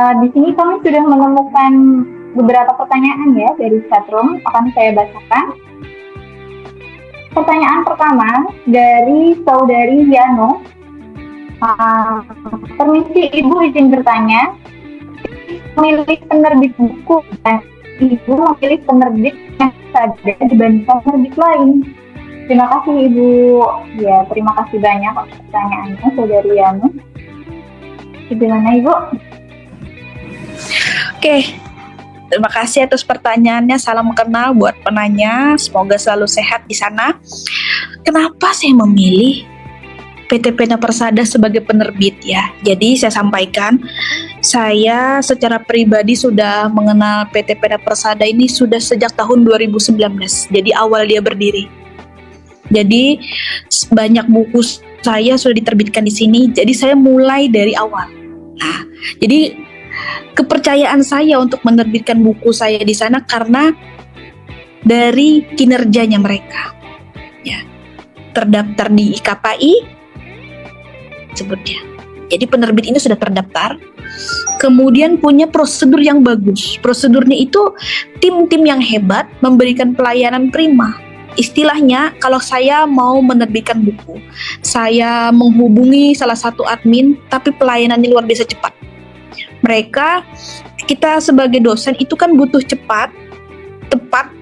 Di sini kami sudah menemukan beberapa pertanyaan ya dari chatroom, akan saya bacakan. Pertanyaan pertama dari saudari Yano. Permisi Ibu, izin bertanya, memilih penerbit buku dan Ibu memilih penerbit yang saja dibandingkan penerbit lain. Terima kasih Ibu. Ya, terima kasih banyak atas pertanyaannya saudari Yano. Gimana Ibu? Oke, terima kasih atas pertanyaannya. Salam kenal buat penanya. Semoga selalu sehat di sana. Kenapa saya memilih PT Pena Persada sebagai penerbit ya? Jadi saya sampaikan, saya secara pribadi sudah mengenal PT Pena Persada ini sudah sejak tahun 2019. Jadi awal dia berdiri. Jadi banyak buku saya sudah diterbitkan di sini. Jadi saya mulai dari awal. Nah, jadi kepercayaan saya untuk menerbitkan buku saya di sana karena dari kinerjanya mereka. Ya, terdaftar di IKPI sebutnya. Jadi penerbit ini sudah terdaftar. Kemudian punya prosedur yang bagus. Prosedurnya itu tim-tim yang hebat memberikan pelayanan prima. Istilahnya kalau saya mau menerbitkan buku, saya menghubungi salah satu admin, tapi pelayanannya luar biasa cepat. Kita sebagai dosen itu kan butuh cepat, tepat,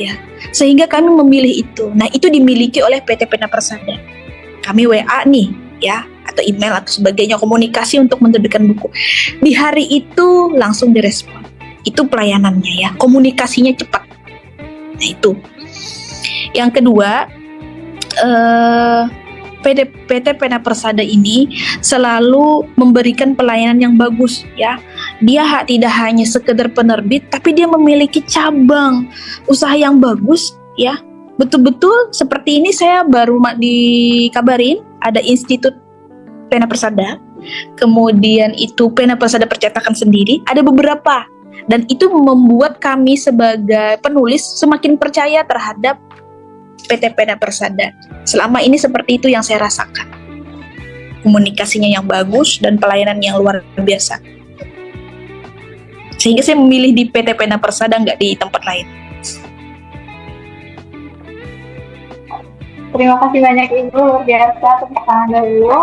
ya. Sehingga kami memilih itu. Nah, itu dimiliki oleh PT Pena Persada. Kami WA nih, ya, atau email atau sebagainya, komunikasi untuk menerbitkan buku. Di hari itu langsung direspon. Itu pelayanannya ya, komunikasinya cepat. Nah, itu. Yang kedua, PT Pena Persada ini selalu memberikan pelayanan yang bagus ya. Dia tidak hanya sekedar penerbit, tapi dia memiliki cabang usaha yang bagus ya. Betul-betul seperti ini saya baru dikabarin ada Institut Pena Persada. Kemudian itu Pena Persada percetakan sendiri, ada beberapa. Dan itu membuat kami sebagai penulis semakin percaya terhadap PT Pena Persada. Selama ini seperti itu yang saya rasakan. Komunikasinya yang bagus dan pelayanan yang luar biasa. Sehingga saya memilih di PT Pena Persada, nggak di tempat lain. Terima kasih banyak Ibu, luar biasa. Tepuk tangan dahulu.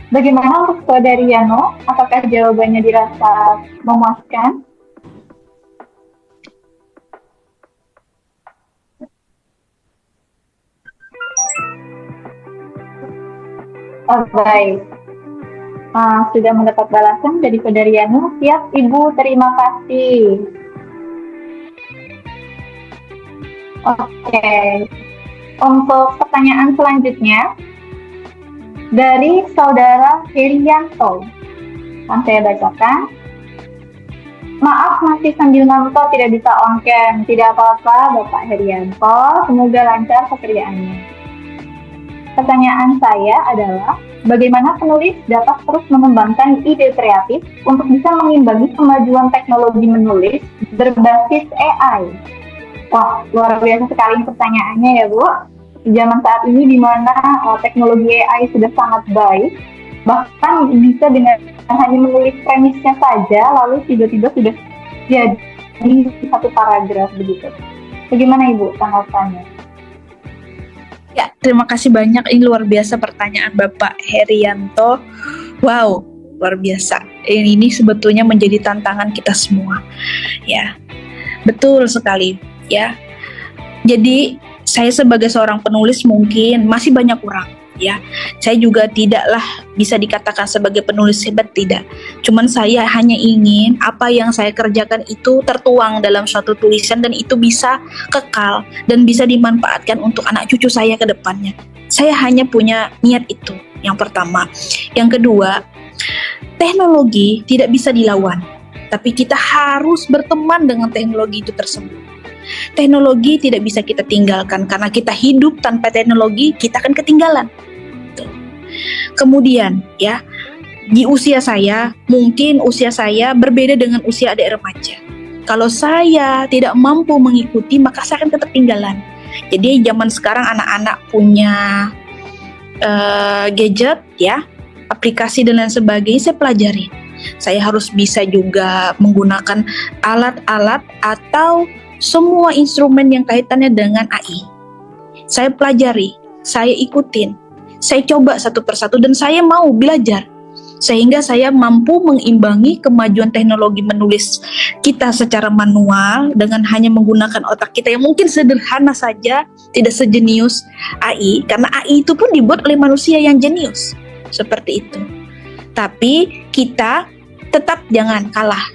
Bagaimana untuk saudari Yano? Apakah jawabannya dirasa memuaskan? Oh, baik. Sudah mendapat balasan dari saudari Yano. Siap Ibu, terima kasih. Oke. Untuk pertanyaan selanjutnya dari saudara Herianto. Saya bacakan. Maaf masih sambil nonton, tidak bisa on cam. Tidak apa-apa Bapak Herianto, semoga lancar pekerjaannya. Pertanyaan saya adalah, bagaimana penulis dapat terus mengembangkan ide kreatif untuk bisa mengimbangi kemajuan teknologi menulis berbasis AI? Wah, luar biasa sekali pertanyaannya ya Bu. Di zaman saat ini di mana teknologi AI sudah sangat baik, bahkan bisa dengan hanya menulis premisnya saja, lalu tiba-tiba sudah jadi satu paragraf begitu. Bagaimana Ibu tanggapannya? Ya, terima kasih banyak. Ini luar biasa pertanyaan Bapak Herianto. Wow, luar biasa. Ini sebetulnya menjadi tantangan kita semua. Ya, betul sekali. Ya, jadi saya sebagai seorang penulis mungkin masih banyak kurang. Ya, saya juga tidaklah bisa dikatakan sebagai penulis hebat, tidak. Cuman saya hanya ingin apa yang saya kerjakan itu tertuang dalam suatu tulisan dan itu bisa kekal dan bisa dimanfaatkan untuk anak cucu saya ke depannya. Saya hanya punya niat itu, yang pertama. Yang kedua, teknologi tidak bisa dilawan, tapi kita harus berteman dengan teknologi itu tersebut. Teknologi tidak bisa kita tinggalkan karena kita hidup tanpa teknologi, kita akan ketinggalan. Kemudian ya, di usia saya, mungkin usia saya berbeda dengan usia adik remaja. Kalau saya tidak mampu mengikuti, maka saya akan tetap ketinggalan. Jadi zaman sekarang anak-anak punya gadget ya, aplikasi dan lain sebagainya saya pelajari. Saya harus bisa juga menggunakan alat-alat atau semua instrumen yang kaitannya dengan AI. Saya pelajari, saya ikutin, saya coba satu persatu dan saya mau belajar. Sehingga saya mampu mengimbangi kemajuan teknologi menulis kita secara manual dengan hanya menggunakan otak kita yang mungkin sederhana saja, tidak sejenius AI, karena AI itu pun dibuat oleh manusia yang jenius. Seperti itu. Tapi kita tetap jangan kalah.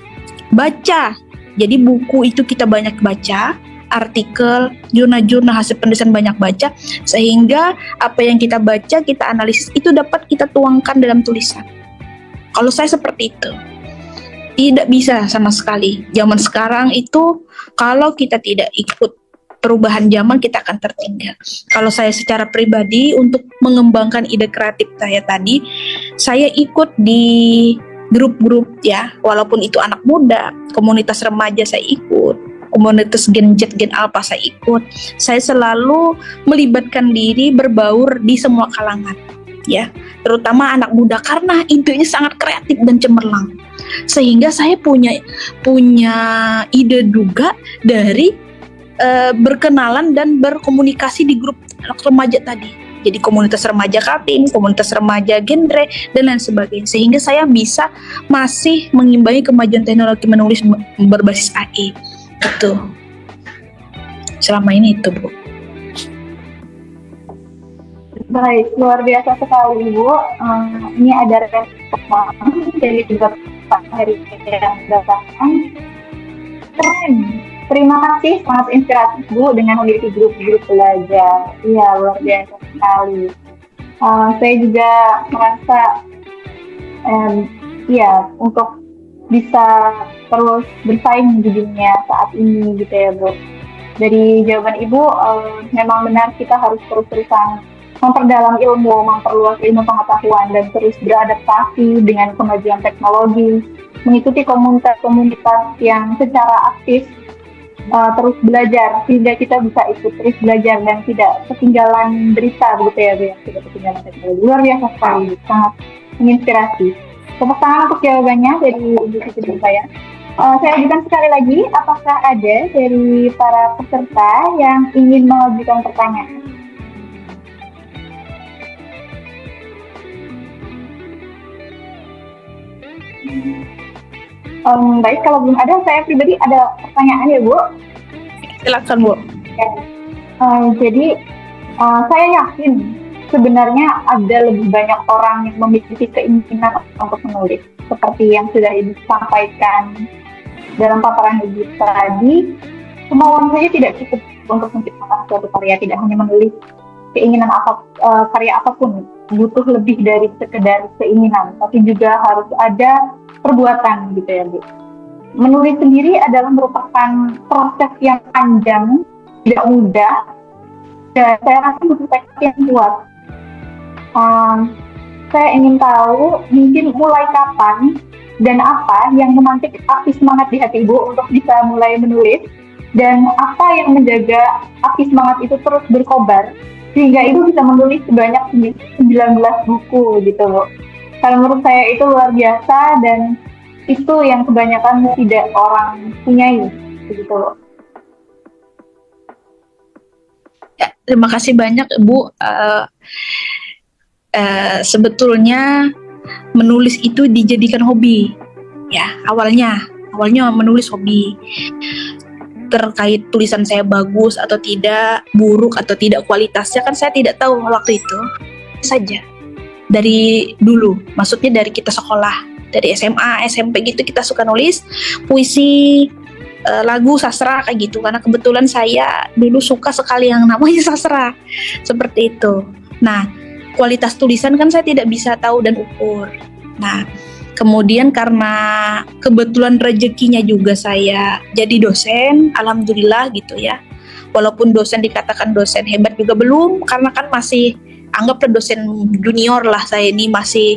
Baca. Jadi buku itu kita banyak baca, artikel, jurnal-jurnal hasil penulisan banyak baca, sehingga apa yang kita baca, kita analisis, itu dapat kita tuangkan dalam tulisan. Kalau saya seperti itu. Tidak bisa sama sekali. Zaman sekarang itu, kalau kita tidak ikut perubahan zaman, kita akan tertinggal. Kalau saya secara pribadi, untuk mengembangkan ide kreatif saya tadi, saya ikut di grup-grup ya, walaupun itu anak muda, komunitas remaja saya ikut, komunitas Gen Z, Gen Alpha saya ikut. Saya selalu melibatkan diri berbaur di semua kalangan, ya, terutama anak muda karena idenya sangat kreatif dan cemerlang. Sehingga saya punya ide juga dari berkenalan dan berkomunikasi di grup anak remaja tadi. Jadi komunitas remaja Kaltim, komunitas remaja genre, dan lain sebagainya. Sehingga saya bisa masih mengimbangi kemajuan teknologi menulis berbasis AI. Itu. Selama ini itu, Bu. Baik, luar biasa sekali, Bu. Ini ada respon dari Bapak Heri yang datang. Keren. Terima kasih, sangat inspiratif, Bu, dengan memiliki grup-grup belajar. Iya, luar biasa sekali. Saya juga merasa, untuk bisa terus bersaing di dunia saat ini, gitu ya, Bu. Dari jawaban Ibu, memang benar kita harus terus-terusan memperdalam ilmu, memperluas ilmu pengetahuan, dan terus beradaptasi dengan kemajuan teknologi, mengikuti komunitas-komunitas yang secara aktif terus belajar, sehingga kita bisa ikut terus belajar dan tidak ketinggalan berita, begitu ya, Bu, tidak ketinggalan teknologi. Luar biasa sekali, sangat menginspirasi. Tepuk tangan untuk jawabannya dari Ibu Siti saya. Saya ajukan sekali lagi, apakah ada dari para peserta yang ingin mengajukan pertanyaan? Baik, kalau belum ada, saya pribadi ada pertanyaan ya, Bu. Silakan, Bu. Jadi saya yakin sebenarnya ada lebih banyak orang yang memiliki keinginan untuk menulis, seperti yang sudah Ibu sampaikan dalam paparan Ibu tadi. Kemauan saya tidak cukup untuk menciptakan suatu karya, tidak hanya menulis keinginan karya apapun, butuh lebih dari sekedar keinginan, tapi juga harus ada perbuatan, gitu ya, Bu. Menulis sendiri adalah merupakan proses yang panjang, tidak mudah, dan saya rasa butuh tekad yang kuat. Saya ingin tahu mungkin mulai kapan dan apa yang memantik api semangat di hati Ibu untuk bisa mulai menulis, dan apa yang menjaga api semangat itu terus berkobar sehingga Ibu bisa menulis sebanyak 19 buku, gitu, Bu. Kalau menurut saya itu luar biasa, dan itu yang kebanyakan tidak orang punyai, begitu. Ya, terima kasih banyak, Bu. Sebetulnya menulis itu dijadikan hobi. Ya, awalnya menulis hobi. Terkait tulisan saya bagus atau tidak, buruk atau tidak kualitasnya, kan saya tidak tahu waktu itu. Saja dari dulu, maksudnya dari kita sekolah, dari SMA, SMP gitu, kita suka nulis puisi, lagu, sastra kayak gitu, karena kebetulan saya dulu suka sekali yang namanya sastra, seperti itu. Nah, kualitas tulisan kan saya tidak bisa tahu dan ukur. Nah, kemudian karena kebetulan rezekinya juga saya jadi dosen, alhamdulillah gitu ya. Walaupun dosen dikatakan dosen hebat juga belum, karena kan masih anggaplah dosen junior lah, saya ini masih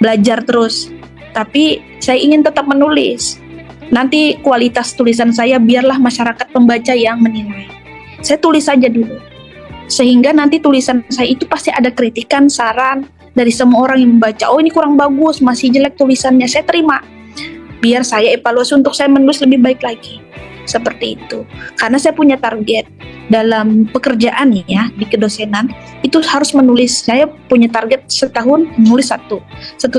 belajar terus. Tapi saya ingin tetap menulis. Nanti kualitas tulisan saya biarlah masyarakat pembaca yang menilai. Saya tulis saja dulu. Sehingga nanti tulisan saya itu pasti ada kritikan, saran, dari semua orang yang membaca, oh ini kurang bagus, masih jelek tulisannya, saya terima. Biar saya evaluasi untuk saya menulis lebih baik lagi. Seperti itu. Karena saya punya target dalam pekerjaan ya, di kedosenan, itu harus menulis. Saya punya target setahun menulis satu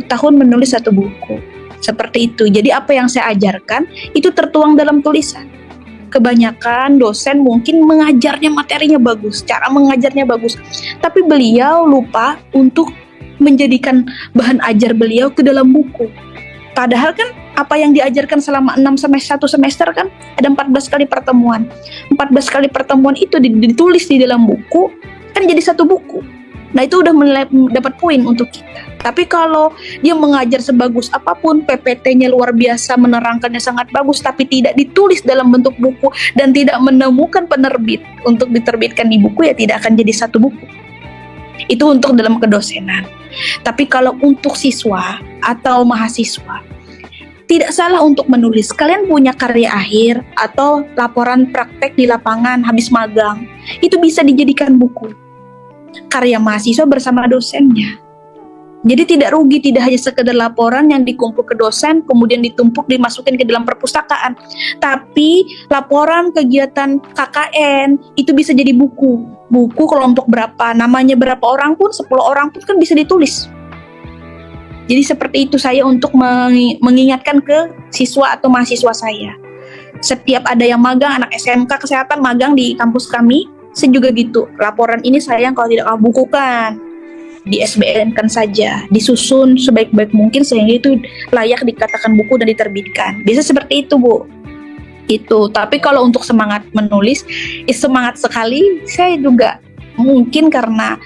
tahun menulis satu buku. Seperti itu. Jadi apa yang saya ajarkan, itu tertuang dalam tulisan. Kebanyakan dosen mungkin mengajarnya materinya bagus, cara mengajarnya bagus, tapi beliau lupa untuk menjadikan bahan ajar beliau ke dalam buku. Padahal kan apa yang diajarkan selama 1 semester kan ada 14 kali pertemuan. 14 kali pertemuan itu ditulis di dalam buku, kan jadi satu buku. Nah itu udah dapat poin untuk kita. Tapi kalau dia mengajar sebagus apapun, PPT-nya luar biasa, menerangkannya sangat bagus, tapi tidak ditulis dalam bentuk buku dan tidak menemukan penerbit untuk diterbitkan di buku, ya tidak akan jadi satu buku. Itu untuk dalam kedosenan. Tapi kalau untuk siswa atau mahasiswa, tidak salah untuk menulis. Kalian punya karya akhir atau laporan praktek di lapangan habis magang, itu bisa dijadikan buku. Karya mahasiswa bersama dosennya. Jadi tidak rugi, tidak hanya sekedar laporan yang dikumpul ke dosen, kemudian ditumpuk, dimasukin ke dalam perpustakaan. Tapi laporan kegiatan KKN, itu bisa jadi buku. Buku kelompok berapa, namanya berapa orang pun, 10 orang pun kan bisa ditulis. Jadi seperti itu saya untuk mengingatkan ke siswa atau mahasiswa saya. Setiap ada yang magang, anak SMK kesehatan magang di kampus kami, saya juga gitu. Laporan ini sayang kalau tidak kamu bukukan, di SBN kan saja, disusun sebaik-baik mungkin sehingga itu layak dikatakan buku dan diterbitkan. Biasa seperti itu, Bu. Itu. Tapi kalau untuk semangat menulis, semangat sekali. Saya juga mungkin karena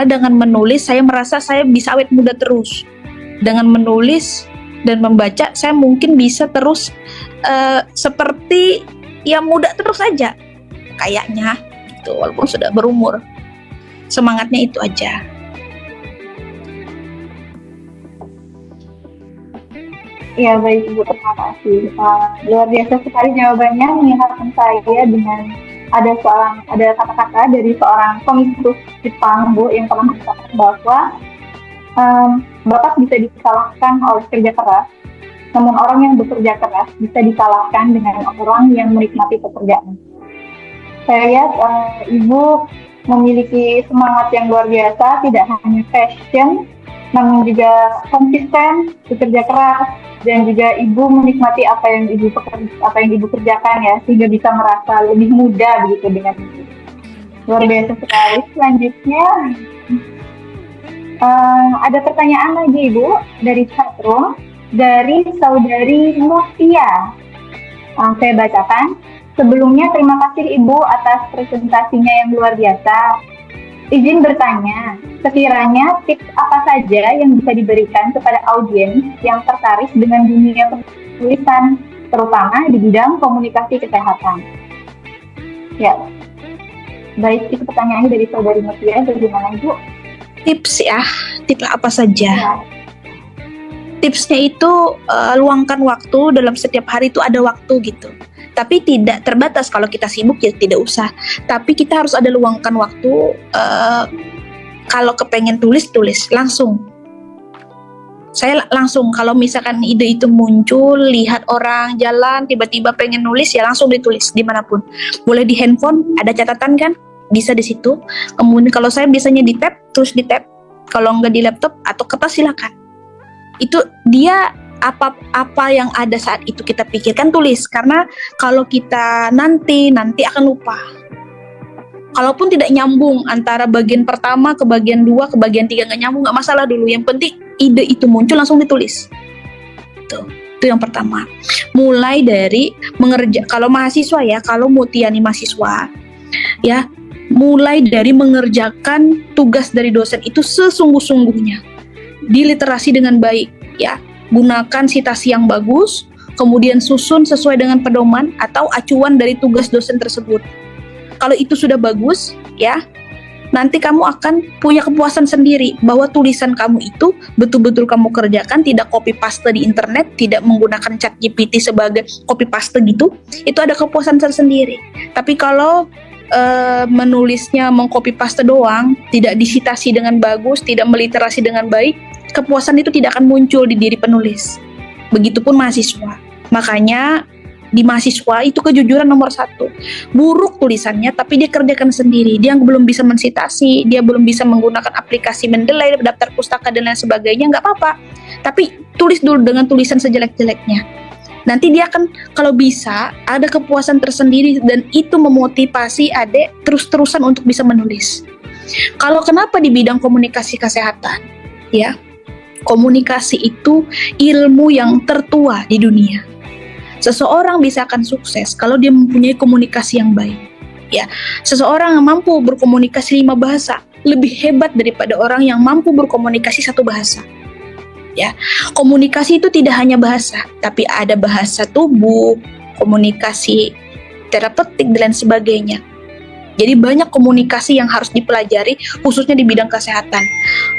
dengan menulis saya merasa saya bisa awet muda terus. Dengan menulis dan membaca, saya mungkin bisa terus seperti ya muda terus saja kayaknya gitu, walaupun sudah berumur. Semangatnya itu aja. Ya baik Ibu, terima kasih. Luar biasa sekali jawabannya, mengingatkan saya dengan ada kata-kata dari seorang komikus Jepang, Bu, yang pernah mengatakan bahwa bakat bisa disalahkan oleh kerja keras, namun orang yang bekerja keras bisa disalahkan dengan orang yang menikmati pekerjaan. Saya lihat Ibu memiliki semangat yang luar biasa, tidak hanya passion, namun juga konsisten, bekerja keras, dan juga Ibu menikmati apa yang Ibu kerjakan ya, sehingga bisa merasa lebih muda begitu dengan itu. Luar biasa sekali. Selanjutnya ada pertanyaan lagi Ibu dari chatroom dari saudari Mutia. Saya bacakan. Sebelumnya terima kasih Ibu atas presentasinya yang luar biasa. Izin bertanya, sekiranya tips apa saja yang bisa diberikan kepada audiens yang tertarik dengan dunia penulisan, terutama di bidang komunikasi kesehatan? Ya, baik, itu pertanyaannya dari saudari Mutia. Bagaimana Ibu? Tips apa saja? Ya. Tipsnya itu luangkan waktu dalam setiap hari, itu ada waktu gitu. Tapi tidak terbatas, kalau kita sibuk ya tidak usah. Tapi kita harus ada luangkan waktu, kalau kepengen tulis langsung. Saya langsung, kalau misalkan ide itu muncul, lihat orang jalan, tiba-tiba pengen nulis, ya langsung ditulis dimanapun. Boleh di handphone, ada catatan kan, bisa di situ. Kemudian kalau saya biasanya di tab, terus di tab. Kalau nggak di laptop atau kertas silakan. Itu dia apa yang ada saat itu kita pikirkan, tulis. Karena kalau kita nanti akan lupa. Kalaupun tidak nyambung antara bagian pertama ke bagian 2 ke bagian 3 nggak nyambung, nggak masalah dulu. Yang penting ide itu muncul langsung ditulis. Itu yang pertama. Mulai dari kalau mahasiswa ya, kalau Mutiani mahasiswa ya, mulai dari mengerjakan tugas dari dosen itu sesungguh-sungguhnya. Diliterasi dengan baik ya. Gunakan sitasi yang bagus, kemudian susun sesuai dengan pedoman atau acuan dari tugas dosen tersebut. Kalau itu sudah bagus, ya, nanti kamu akan punya kepuasan sendiri bahwa tulisan kamu itu betul-betul kamu kerjakan, tidak copy paste di internet, tidak menggunakan ChatGPT sebagai copy paste gitu. Itu ada kepuasan tersendiri. Tapi kalau menulisnya mengcopy paste doang, tidak disitasi dengan bagus, tidak meliterasi dengan baik, kepuasan itu tidak akan muncul di diri penulis. Begitupun mahasiswa. Makanya di mahasiswa itu kejujuran nomor 1. Buruk tulisannya tapi dia kerjakan sendiri. Dia belum bisa mensitasi, dia belum bisa menggunakan aplikasi Mendeley, daftar pustaka dan lain sebagainya, nggak apa-apa. Tapi tulis dulu dengan tulisan sejelek-jeleknya. Nanti dia akan kalau bisa ada kepuasan tersendiri dan itu memotivasi adik terus-terusan untuk bisa menulis. Kalau kenapa di bidang komunikasi kesehatan, ya, komunikasi itu ilmu yang tertua di dunia. Seseorang bisa akan sukses kalau dia mempunyai komunikasi yang baik. Ya, seseorang yang mampu berkomunikasi 5 bahasa lebih hebat daripada orang yang mampu berkomunikasi 1 bahasa. Ya, komunikasi itu tidak hanya bahasa, tapi ada bahasa tubuh, komunikasi terapeutik dan lain sebagainya. Jadi banyak komunikasi yang harus dipelajari, khususnya di bidang kesehatan.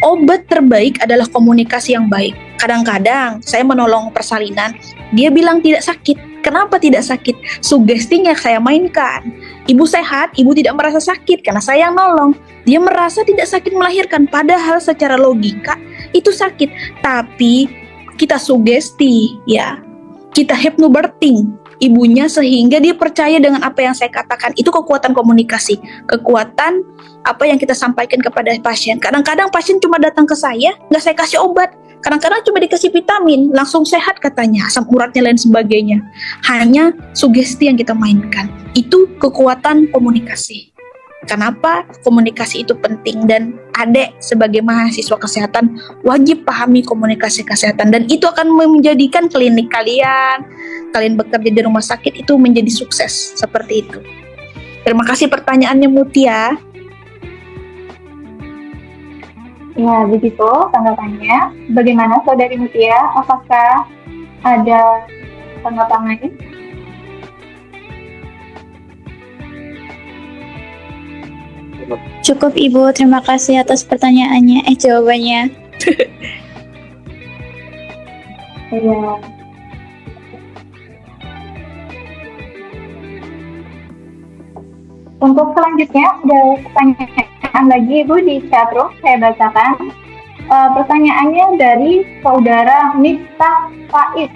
Obat terbaik adalah komunikasi yang baik. Kadang-kadang saya menolong persalinan, dia bilang tidak sakit. Kenapa tidak sakit? Sugestinya saya mainkan. Ibu sehat, ibu tidak merasa sakit karena saya yang nolong. Dia merasa tidak sakit melahirkan, padahal secara logika itu sakit. Tapi kita sugesti, ya, kita hypnobirthing ibunya sehingga dia percaya dengan apa yang saya katakan. Itu kekuatan komunikasi, kekuatan apa yang kita sampaikan kepada pasien. Kadang-kadang pasien cuma datang ke saya, nggak saya kasih obat. Kadang-kadang cuma dikasih vitamin, langsung sehat katanya, asam uratnya lain sebagainya. Hanya sugesti yang kita mainkan. Itu kekuatan komunikasi. Kenapa komunikasi itu penting, dan adik sebagai mahasiswa kesehatan wajib pahami komunikasi kesehatan, dan itu akan menjadikan klinik kalian bekerja di rumah sakit itu menjadi sukses seperti itu. Terima kasih pertanyaannya Mutia. Ya, begitu tanggapannya. Bagaimana Saudari Mutia? Apakah ada tanggapan lain? Cukup Ibu, terima kasih atas pertanyaannya, jawabannya. Ya. Untuk selanjutnya ada pertanyaan lagi Ibu di chatroom, saya bacakan. Pertanyaannya dari Saudara Miftah Faiz.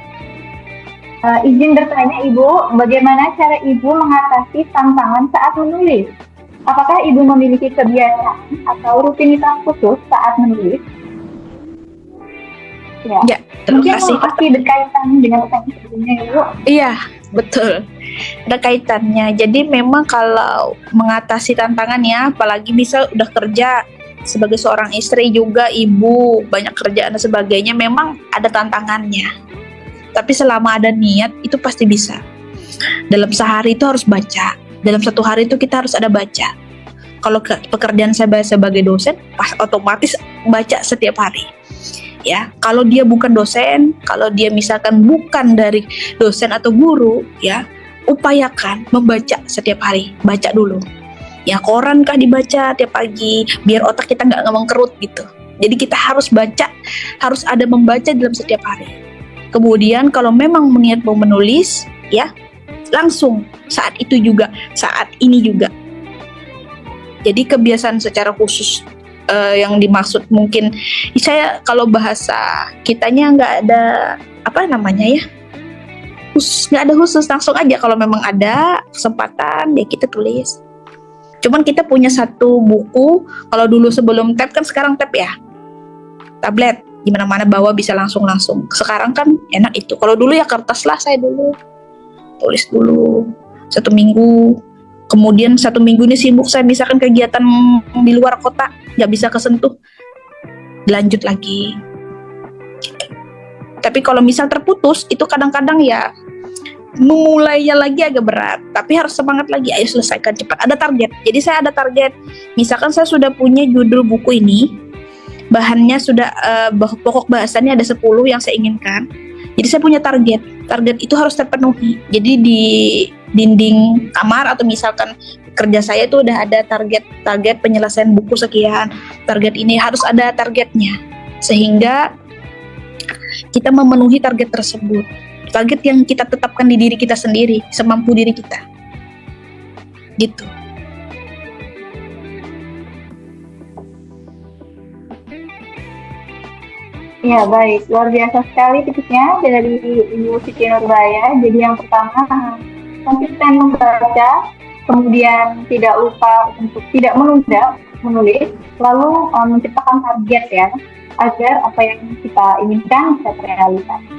Izin bertanya Ibu, bagaimana cara Ibu mengatasi tantangan saat menulis? Apakah Ibu memiliki kebiasaan atau rutinitas khusus saat menulis? Ya, terima kasih. Mungkin masih berkaitan dengan pertanyaan sebelumnya Ibu. Iya, betul. Ada kaitannya. Jadi memang kalau mengatasi tantangannya, apalagi misal udah kerja sebagai seorang istri juga, ibu, banyak kerjaan dan sebagainya, memang ada tantangannya. Tapi selama ada niat, itu pasti bisa. Dalam sehari itu harus baca. Dalam 1 hari itu kita harus ada baca. Kalau pekerjaan saya sebagai dosen, otomatis baca setiap hari. Ya, kalau dia bukan dosen, kalau dia misalkan bukan dari dosen atau guru, ya, upayakan membaca setiap hari. Baca dulu. Ya, koran kah dibaca tiap pagi, biar otak kita nggak mengkerut gitu. Jadi kita harus baca, harus ada membaca dalam setiap hari. Kemudian kalau memang niat mau menulis, ya, langsung saat itu juga, saat ini juga. Jadi kebiasaan secara khusus yang dimaksud mungkin saya kalau bahasa kitanya nggak ada apa namanya ya, nggak ada khusus, langsung aja kalau memang ada kesempatan ya kita tulis. Cuman kita punya satu buku, kalau dulu sebelum tab kan, sekarang tab ya, tablet gimana-mana bawa bisa langsung. Sekarang kan enak itu. Kalau dulu ya kertas lah, saya dulu tulis dulu 1 minggu. Kemudian 1 minggu ini sibuk saya misalkan kegiatan di luar kota, nggak bisa kesentuh, lanjut lagi. Tapi kalau misal terputus, itu kadang-kadang ya memulainya lagi agak berat. Tapi harus semangat lagi, ayo selesaikan cepat. Ada target. Jadi saya ada target. Misalkan saya sudah punya judul buku ini, bahannya sudah pokok bahasannya ada 10 yang saya inginkan. Jadi saya punya target. Target itu harus terpenuhi. Jadi di dinding kamar atau misalkan kerja saya itu udah ada target penyelesaian buku sekian. Target ini harus ada targetnya. Sehingga kita memenuhi target tersebut. Target yang kita tetapkan di diri kita sendiri, semampu diri kita. Gitu. Ya, baik. Luar biasa sekali tipsnya dari Ibu Siti Nurbaya. Jadi yang pertama, konsisten membaca, kemudian tidak lupa untuk tidak menunda menulis, lalu menciptakan target ya, agar apa yang kita inginkan bisa terrealisasi.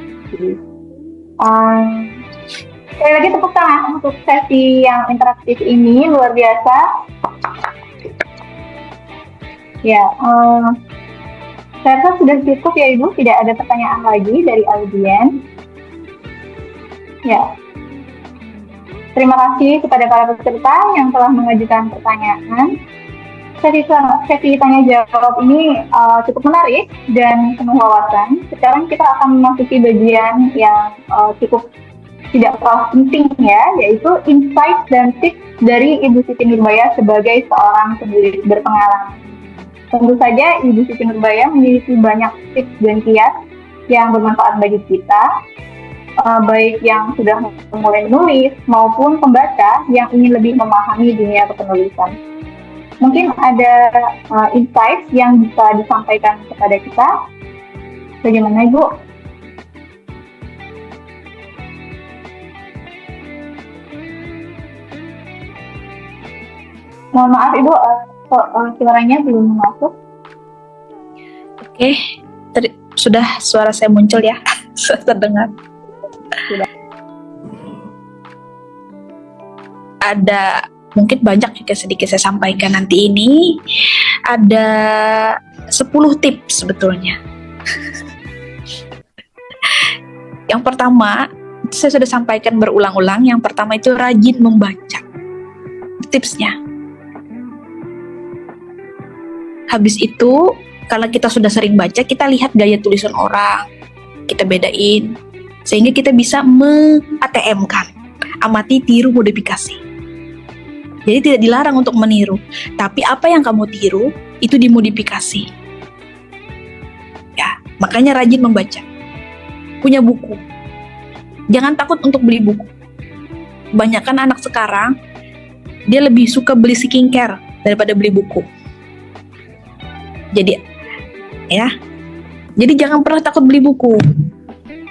Sekali lagi tepuk tangan untuk sesi yang interaktif ini, luar biasa. Ya, saya rasa sudah cukup ya Ibu, tidak ada pertanyaan lagi dari audiens. Ya, terima kasih kepada para peserta yang telah mengajukan pertanyaan. Sesi tanya jawab ini cukup menarik dan penuh wawasan. Sekarang kita akan memasuki bagian yang cukup tidak kalah penting ya, yaitu insight dan tips dari Ibu Siti Nurbaya sebagai seorang penulis berpengalaman. Tentu saja Ibu Siti Nurbaya memiliki banyak tips dan kiat yang bermanfaat bagi kita, baik yang sudah mulai menulis maupun pembaca yang ingin lebih memahami dunia kepenulisan. Mungkin ada insight yang bisa disampaikan kepada kita. Bagaimana Ibu? Mohon maaf Ibu, suaranya belum masuk. Oke, sudah suara saya muncul ya, sudah terdengar. Sudah. Ada mungkin banyak juga sedikit saya sampaikan nanti ini. Ada 10 tips sebetulnya. Yang pertama, saya sudah sampaikan berulang-ulang. Yang pertama itu rajin membaca. Tipsnya. Habis itu, kalau kita sudah sering baca, kita lihat gaya tulisan orang, kita bedain, sehingga kita bisa me-ATM-kan, amati, tiru, modifikasi. Jadi tidak dilarang untuk meniru, tapi apa yang kamu tiru, itu dimodifikasi. Ya, makanya rajin membaca. Punya buku. Jangan takut untuk beli buku. Kebanyakan anak sekarang, dia lebih suka beli skincare daripada beli buku. Jadi jangan pernah takut beli buku,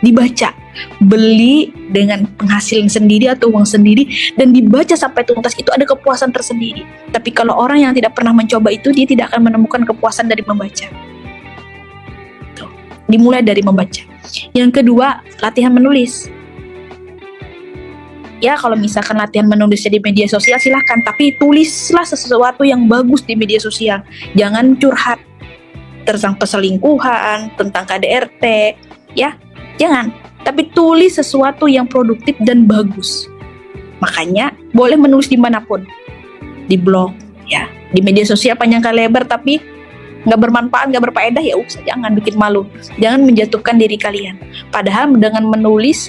dibaca, beli dengan penghasilan sendiri atau uang sendiri dan dibaca sampai tuntas, itu ada kepuasan tersendiri. Tapi kalau orang yang tidak pernah mencoba itu, dia tidak akan menemukan kepuasan dari membaca. Tuh, dimulai dari membaca. Yang kedua, latihan menulis. Ya, kalau misalkan latihan menulisnya di media sosial silahkan, tapi tulislah sesuatu yang bagus di media sosial. Jangan curhat tentang perselingkuhan, tentang KDRT, ya, jangan. Tapi tulis sesuatu yang produktif dan bagus. Makanya boleh menulis dimanapun, di blog, ya, di media sosial panjang kali lebar, tapi nggak bermanfaat, nggak berfaedah, ya usah, jangan bikin malu, jangan menjatuhkan diri kalian. Padahal dengan menulis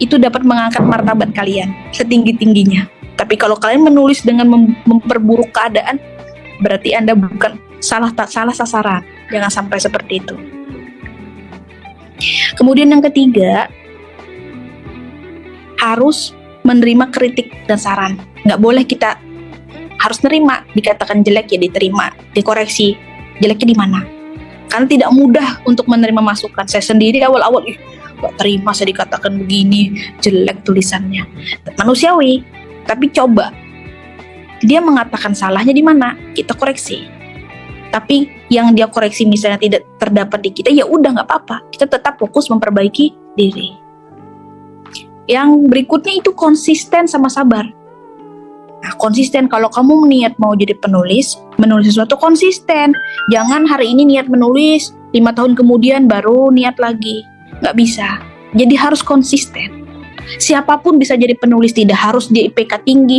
itu dapat mengangkat martabat kalian setinggi-tingginya. Tapi kalau kalian menulis dengan memperburuk keadaan, berarti Anda bukan salah sasaran. Jangan sampai seperti itu. Kemudian yang ketiga, harus menerima kritik dan saran. Nggak boleh kita harus nerima, dikatakan jelek ya diterima, dikoreksi. Jeleknya di mana? Karena tidak mudah untuk menerima masukan. Saya sendiri awal-awal nggak terima saya dikatakan begini, jelek tulisannya. Manusiawi, tapi coba. Dia mengatakan salahnya di mana, kita koreksi. Tapi yang dia koreksi misalnya tidak terdapat di kita, ya udah nggak apa-apa. Kita tetap fokus memperbaiki diri. Yang berikutnya itu konsisten sama sabar. Nah, konsisten, kalau kamu niat mau jadi penulis, menulis sesuatu konsisten. Jangan hari ini niat menulis, 5 tahun kemudian baru niat lagi. Nggak bisa. Jadi harus konsisten. Siapapun bisa jadi penulis, tidak harus dia IPK tinggi,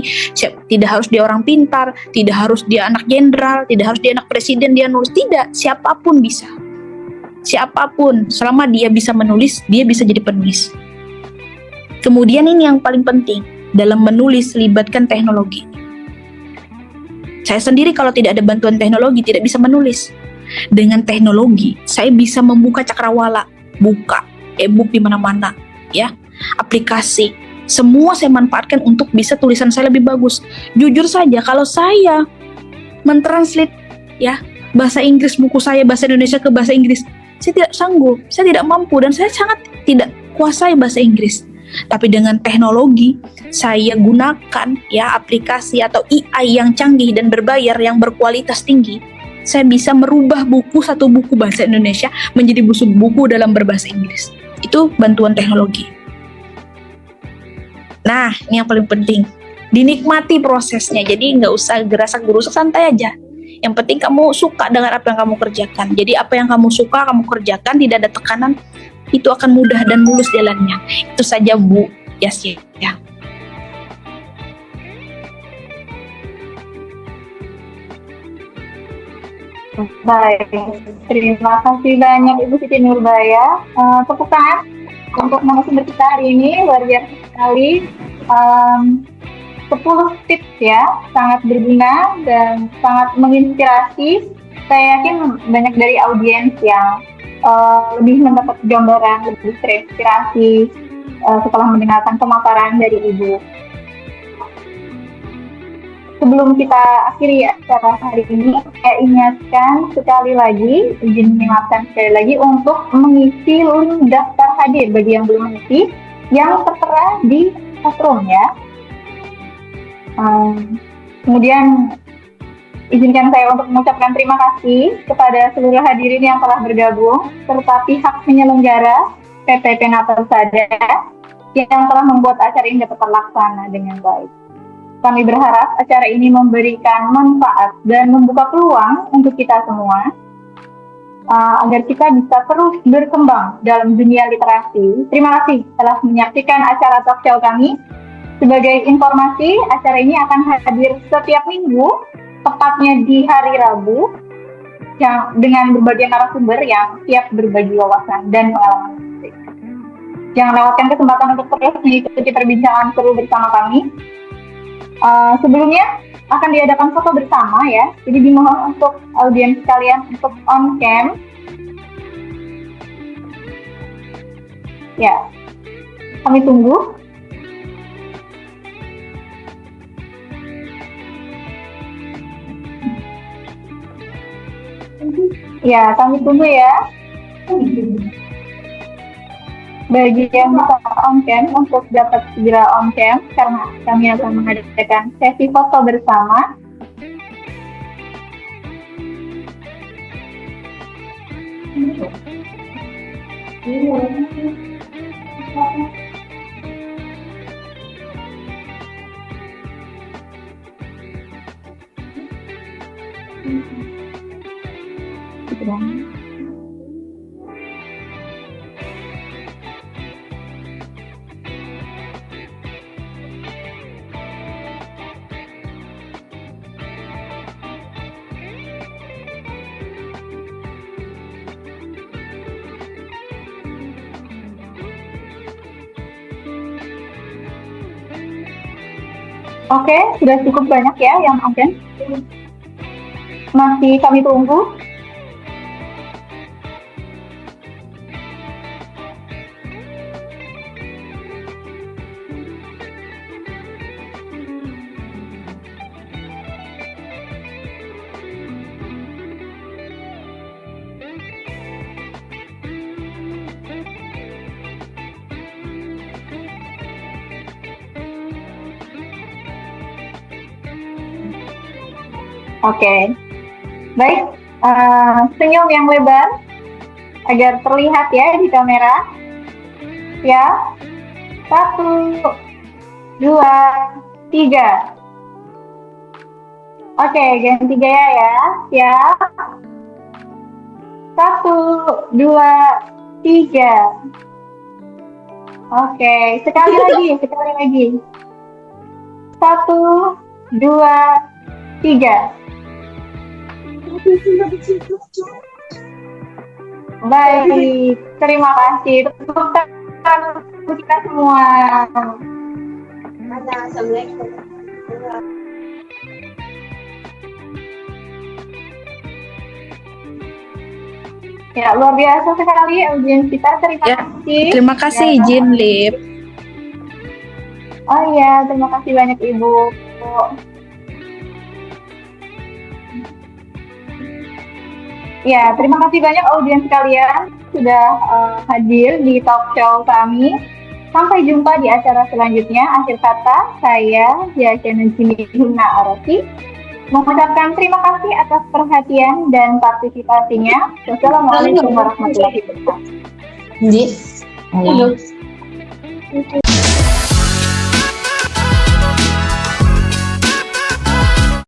tidak harus dia orang pintar, tidak harus dia anak jenderal, tidak harus dia anak presiden dia nulis, tidak, siapapun bisa. Siapapun, selama dia bisa menulis, dia bisa jadi penulis. Kemudian ini yang paling penting, dalam menulis libatkan teknologi. Saya sendiri kalau tidak ada bantuan teknologi tidak bisa menulis. Dengan teknologi, saya bisa membuka cakrawala, buka e-book di mana-mana, ya. Aplikasi, semua saya manfaatkan untuk bisa tulisan saya lebih bagus. Jujur saja, kalau saya mentranslate ya bahasa Inggris buku saya, bahasa Indonesia ke bahasa Inggris, saya tidak sanggup, saya tidak mampu, dan saya sangat tidak kuasai bahasa Inggris. Tapi dengan teknologi, saya gunakan ya aplikasi atau AI yang canggih dan berbayar yang berkualitas tinggi, saya bisa merubah satu buku bahasa Indonesia menjadi buku dalam berbahasa Inggris. Itu bantuan teknologi. Nah, ini yang paling penting. Dinikmati prosesnya, jadi nggak usah gerasak-gerusuk, santai aja. Yang penting kamu suka dengan apa yang kamu kerjakan. Jadi apa yang kamu suka, kamu kerjakan, tidak ada tekanan, itu akan mudah dan mulus jalannya. Itu saja Bu Yasya. Ya. Baik, terima kasih banyak Ibu Siti Nurbaya. Tepuk tangan untuk narasumber kita hari ini, luar biasa sekali. 10 tips ya, sangat berguna dan sangat menginspirasi. Saya yakin banyak dari audiens yang lebih mendapat gambaran, lebih terinspirasi setelah mendengarkan pemaparan dari Ibu. Sebelum kita akhiri acara hari ini, saya ingatkan sekali lagi, izin mengingatkan sekali lagi untuk mengisi link daftar hadir bagi yang belum mengisi, yang tertera di chatroom ya. Kemudian izinkan saya untuk mengucapkan terima kasih kepada seluruh hadirin yang telah bergabung, serta pihak penyelenggara PT Penatal Sada yang telah membuat acara ini dapat terlaksana dengan baik. Kami berharap acara ini memberikan manfaat dan membuka peluang untuk kita semua agar kita bisa terus berkembang dalam dunia literasi. Terima kasih telah menyaksikan acara talk show kami. Sebagai informasi, acara ini akan hadir setiap minggu, tepatnya di hari Rabu, yang dengan berbagai narasumber yang siap berbagi wawasan dan pengalaman. Jangan lewatkan kesempatan untuk terus mengikuti perbincangan seru bersama kami. Sebelumnya akan diadakan foto bersama ya, jadi dimohon untuk audiens sekalian untuk on cam. Ya, kami tunggu. Ya, kami tunggu ya. Bagi yang bisa on cam untuk dapat segera on cam karena kami akan mengadakan sesi foto bersama. Oke, sudah cukup banyak ya yang oke. Masih kami tunggu. Oke, baik, senyum yang lebar agar terlihat ya di kamera. Ya, 1, 2, 3. Oke, ganti gaya ya. Siap. 1, 2, 3. Oke, sekali lagi. 1, 2, 3. Baik, terima kasih. Tepuk tangan untuk kita semua. Ya, luar biasa sekali audiens kita. Terima kasih. Terima kasih izin Lip. Oh iya, terima kasih banyak Ibu. Ya, terima kasih banyak audiens kalian sudah hadir di talk show kami. Sampai jumpa di acara selanjutnya. Akhir kata, saya Yasyana Jimihuna Arosi mengucapkan terima kasih atas perhatian dan partisipasinya. Wassalamualaikum warahmatullahi wabarakatuh. Ji.